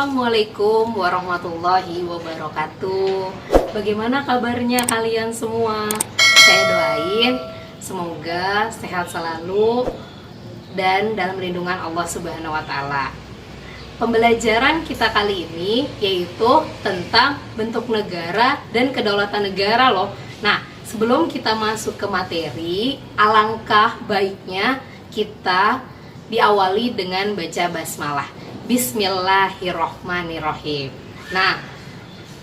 Assalamualaikum warahmatullahi wabarakatuh. Bagaimana kabarnya kalian semua? Saya doain semoga sehat selalu dan dalam lindungan Allah Subhanahu wa Ta'ala. Pembelajaran kita kali ini yaitu tentang bentuk negara dan kedaulatan negara loh. Nah, sebelum kita masuk ke materi, alangkah baiknya kita diawali dengan baca basmalah. Bismillahirrohmanirrohim. Nah,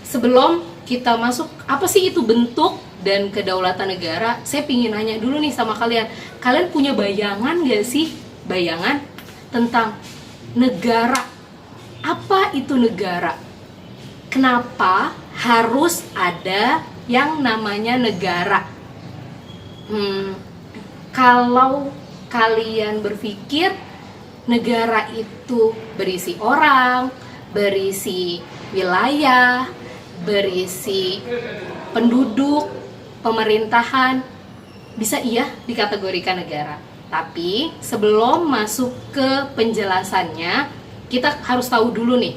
sebelum kita masuk, apa sih itu bentuk dan kedaulatan negara? Saya pingin nanya dulu nih sama kalian. Kalian punya bayangan gak sih? Bayangan tentang negara. Apa itu negara? Kenapa harus ada yang namanya negara? Kalau kalian berpikir negara itu berisi orang, berisi wilayah, berisi penduduk, pemerintahan, bisa iya dikategorikan negara. Tapi sebelum masuk ke penjelasannya, kita harus tahu dulu nih.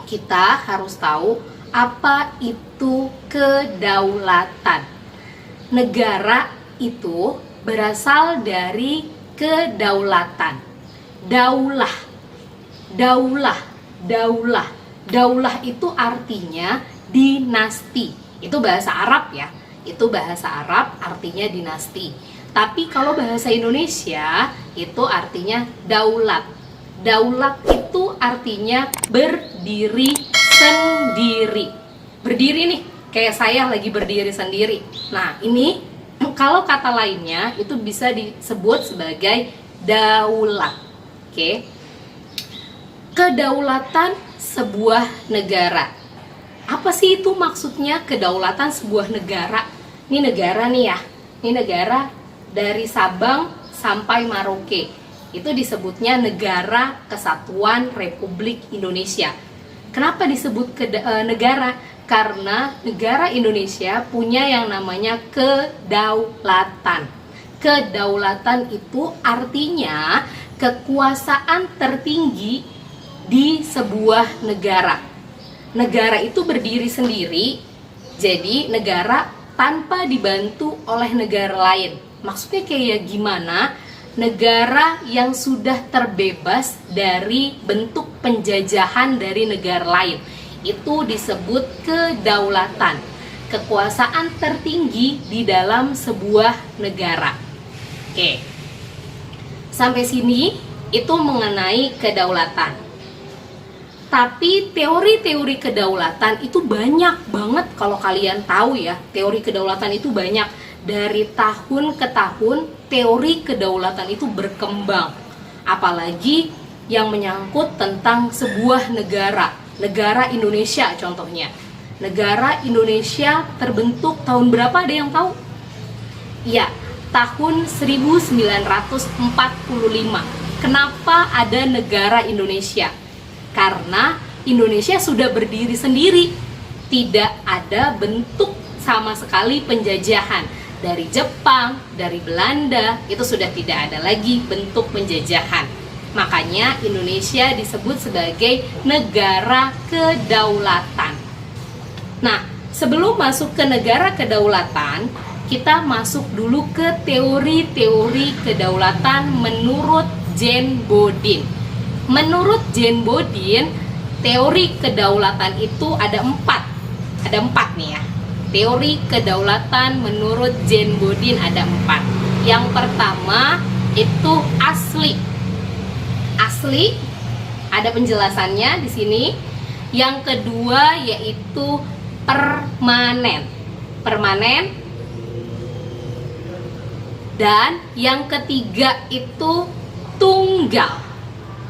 Kita harus tahu apa itu kedaulatan. Negara itu berasal dari kedaulatan. Daulah itu artinya dinasti. Itu bahasa Arab ya. Itu bahasa Arab artinya dinasti. Tapi kalau bahasa Indonesia itu artinya daulat. Daulat itu artinya berdiri sendiri. Berdiri nih, kayak saya lagi berdiri sendiri. Nah, ini kalau kata lainnya itu bisa disebut sebagai daulat. Oke. Kedaulatan sebuah negara. Apa sih itu maksudnya kedaulatan sebuah negara? Ini negara nih ya. Ini negara dari Sabang sampai Merauke. Itu disebutnya Negara Kesatuan Republik Indonesia. Kenapa disebut negara? Karena negara Indonesia punya yang namanya kedaulatan. Kedaulatan itu artinya kekuasaan tertinggi di sebuah negara. Negara itu berdiri sendiri, jadi negara tanpa dibantu oleh negara lain. Maksudnya kayak gimana? Negara yang sudah terbebas dari bentuk penjajahan dari negara lain. Itu disebut kedaulatan. Kekuasaan tertinggi di dalam sebuah negara. Oke. Sampai sini itu mengenai kedaulatan. Tapi teori-teori kedaulatan itu banyak banget kalau kalian tahu ya. Teori kedaulatan itu banyak. Dari tahun ke tahun teori kedaulatan itu berkembang. Apalagi yang menyangkut tentang sebuah negara. Negara Indonesia contohnya. Negara Indonesia terbentuk tahun berapa, ada yang tahu? Ya, tahun 1945. Kenapa ada negara Indonesia? Karena Indonesia sudah berdiri sendiri. Tidak ada bentuk sama sekali penjajahan. Dari Jepang, dari Belanda, itu sudah tidak ada lagi bentuk penjajahan. Makanya Indonesia disebut sebagai negara kedaulatan. Nah, sebelum masuk ke negara kedaulatan, kita masuk dulu ke teori-teori kedaulatan menurut Jane Bodin. Menurut Jane Bodin, teori kedaulatan itu ada empat. Ada empat nih ya. Teori kedaulatan menurut Jane Bodin ada empat. Yang pertama itu asli. Asli, ada penjelasannya di sini. Yang kedua yaitu permanen. Permanen. Dan yang ketiga itu tunggal.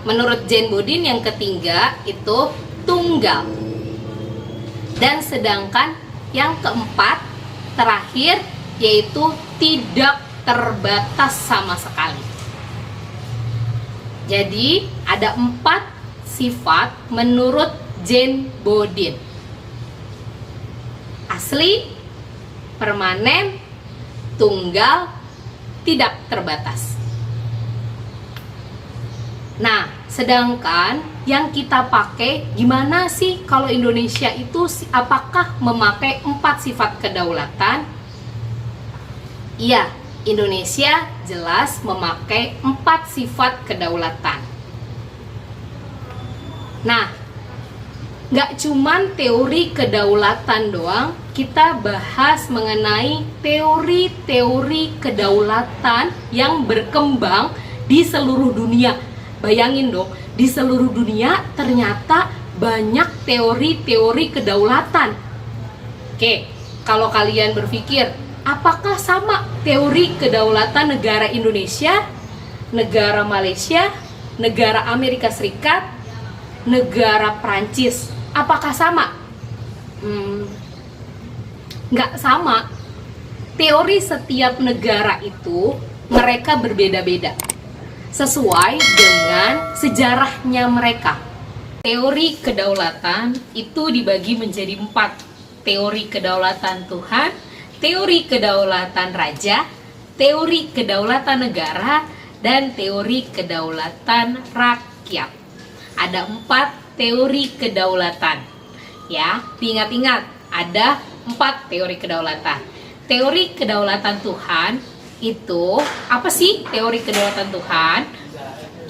Menurut Jane Bodin yang ketiga itu tunggal. Dan sedangkan yang keempat terakhir yaitu tidak terbatas sama sekali. Jadi ada 4 sifat menurut Jane Bodin. Asli, permanen, tunggal, tidak terbatas. Nah, sedangkan yang kita pakai. Gimana sih kalau Indonesia itu apakah memakai 4 sifat kedaulatan? Iya, Indonesia jelas memakai 4 sifat kedaulatan. Nah, nggak cuman teori kedaulatan doang, kita bahas mengenai teori-teori kedaulatan yang berkembang di seluruh dunia. Bayangin dong, di seluruh dunia ternyata banyak teori-teori kedaulatan. Oke, kalau kalian berpikir, apakah sama teori kedaulatan negara Indonesia, negara Malaysia, negara Amerika Serikat, negara Prancis? Apakah sama? Nggak sama. Teori setiap negara itu mereka berbeda-beda sesuai dengan sejarahnya mereka. Teori kedaulatan itu dibagi menjadi 4. Teori kedaulatan Tuhan, teori kedaulatan raja, teori kedaulatan negara, dan teori kedaulatan rakyat. Ada 4 teori kedaulatan. Ya, diingat-ingat, ada 4 teori kedaulatan. Teori kedaulatan Tuhan itu apa sih? Teori kedaulatan Tuhan,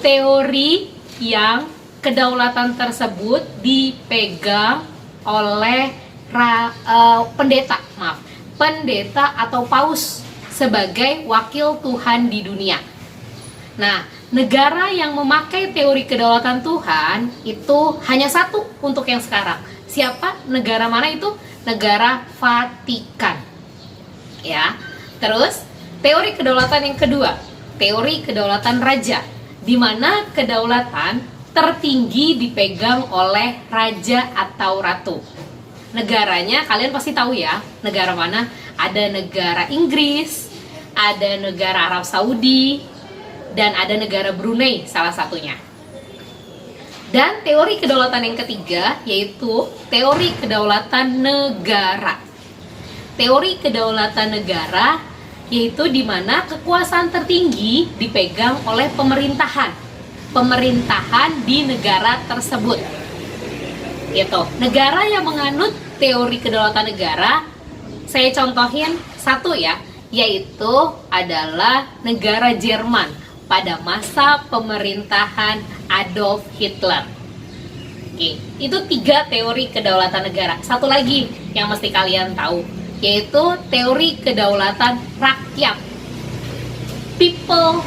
teori yang kedaulatan tersebut dipegang oleh pendeta atau paus sebagai wakil Tuhan di dunia. Nah, negara yang memakai teori kedaulatan Tuhan itu hanya satu untuk yang sekarang. Siapa? Negara mana itu? Negara Vatikan. Ya. Terus teori kedaulatan yang kedua, teori kedaulatan raja, di mana kedaulatan tertinggi dipegang oleh raja atau ratu. Negaranya kalian pasti tahu ya, negara mana? Ada negara Inggris, ada negara Arab Saudi, dan ada negara Brunei salah satunya. Dan teori kedaulatan yang ketiga yaitu teori kedaulatan negara. Teori kedaulatan negara yaitu di mana kekuasaan tertinggi dipegang oleh pemerintahan di negara tersebut. Gitu. Negara yang menganut teori kedaulatan negara, saya contohin satu ya, yaitu adalah negara Jerman pada masa pemerintahan Adolf Hitler. Oke, itu 3 teori kedaulatan negara. Satu lagi yang mesti kalian tahu, yaitu teori kedaulatan rakyat. People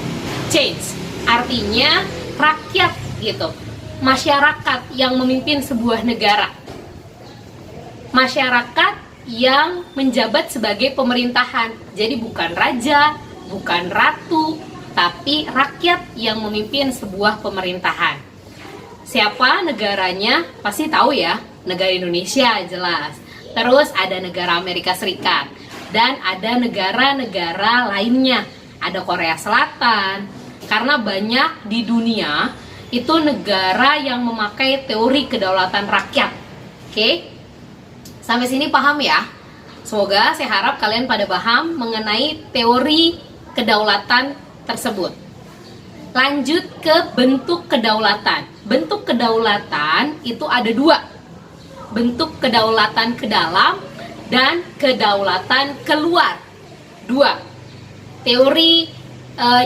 change, artinya rakyat gitu. Masyarakat yang memimpin sebuah negara. Masyarakat yang menjabat sebagai pemerintahan. Jadi bukan raja, bukan ratu, tapi rakyat yang memimpin sebuah pemerintahan. Siapa negaranya? Pasti tahu ya, negara Indonesia jelas. Terus ada negara Amerika Serikat, dan ada negara-negara lainnya. Ada Korea Selatan. Karena banyak di dunia itu negara yang memakai teori kedaulatan rakyat. Oke? Sampai sini paham ya? Semoga saya harap kalian pada paham mengenai teori kedaulatan tersebut. Lanjut ke bentuk kedaulatan. Bentuk kedaulatan itu ada 2. Bentuk kedaulatan ke dalam dan kedaulatan keluar. 2 teori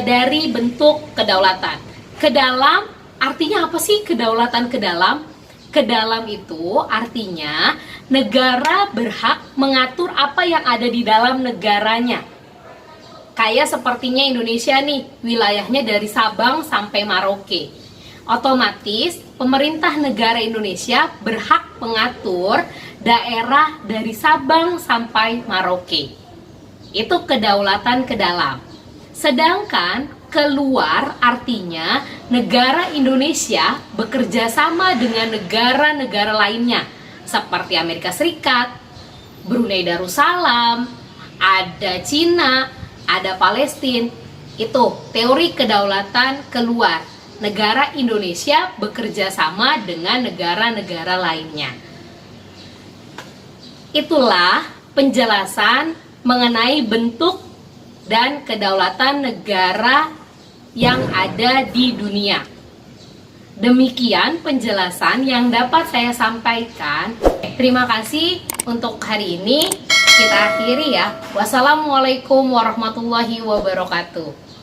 dari bentuk kedaulatan. Ke dalam artinya apa sih kedaulatan ke dalam? Ke dalam itu artinya negara berhak mengatur apa yang ada di dalam negaranya. Kayak sepertinya Indonesia nih, wilayahnya dari Sabang sampai Merauke. Otomatis pemerintah negara Indonesia berhak mengatur daerah dari Sabang sampai Merauke. Itu kedaulatan ke dalam. Sedangkan keluar artinya negara Indonesia bekerja sama dengan negara-negara lainnya seperti Amerika Serikat, Brunei Darussalam, ada Cina, ada Palestina. Itu teori kedaulatan keluar. Negara Indonesia bekerja sama dengan negara-negara lainnya. Itulah penjelasan mengenai bentuk dan kedaulatan negara yang ada di dunia. Demikian penjelasan yang dapat saya sampaikan. Terima kasih untuk hari ini. Kita akhiri ya. Wassalamualaikum warahmatullahi wabarakatuh.